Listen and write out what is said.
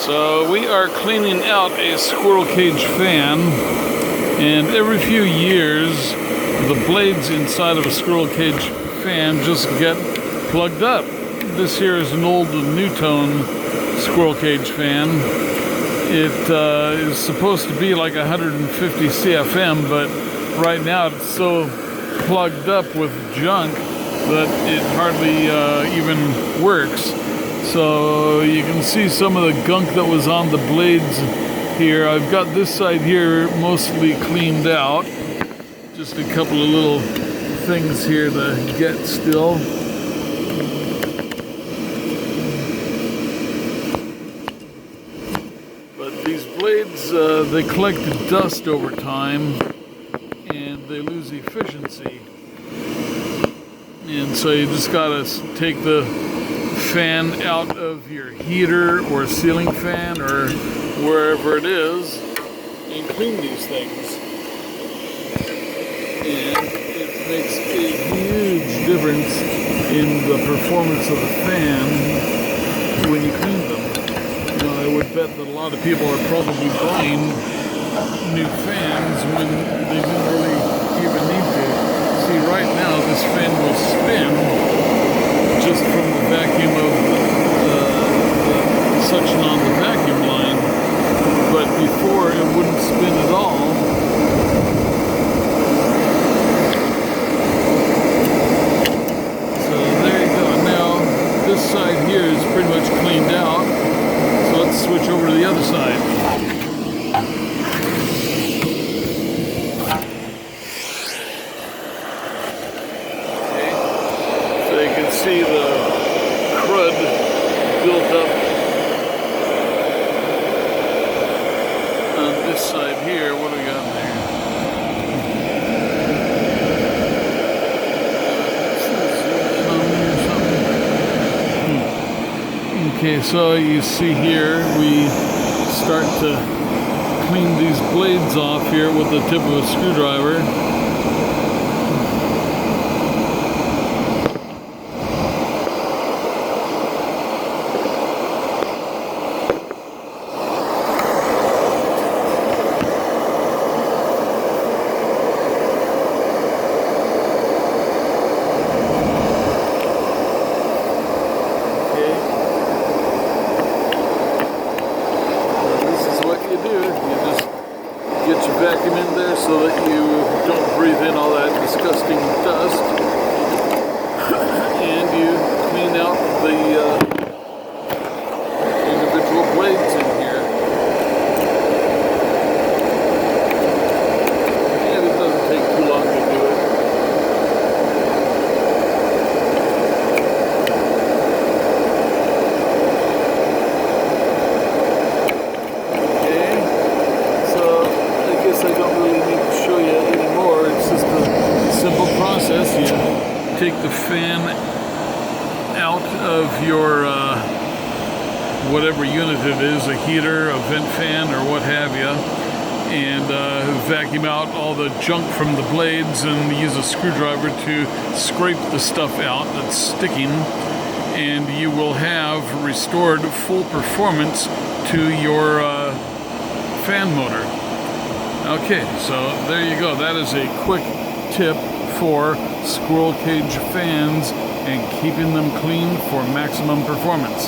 So we are cleaning out a squirrel cage fan, and every few years the blades inside of a squirrel cage fan just get plugged up. This here is an old Newtone squirrel cage fan. It is supposed to be like 150 CFM, but right now it's so plugged up with junk that it hardly even works. So you can see some of the gunk that was on the blades here. I've got this side here mostly cleaned out. Just a couple of little things here to get still. But these blades, they collect dust over time and they lose efficiency. And so you just gotta take the fan out of your heater or ceiling fan or wherever it is and clean these things. And it makes a huge difference in the performance of the fan when you clean them. You know, I would bet that a lot of people are probably buying new fans when they didn't really even need to. See, right now this fan will spin just from the vacuum of the suction on the vacuum line, but before it wouldn't spin at all. So there you go. Now this side here is pretty much cleaned out, so let's switch over to the other side. See the crud built up on this side here. What do we got there? Okay, so you see here we start to clean these blades off here with the tip of a screwdriver. Get your vacuum in there so that you don't breathe in all that disgusting dust, and you clean out the individual blades in here. And it doesn't take too long to do it. You take the fan out of your whatever unit it is, a heater, a vent fan, or what have you, and vacuum out all the junk from the blades and use a screwdriver to scrape the stuff out that's sticking, and you will have restored full performance to your fan motor. Okay, so there you go. That is a quick tip for squirrel cage fans and keeping them clean for maximum performance.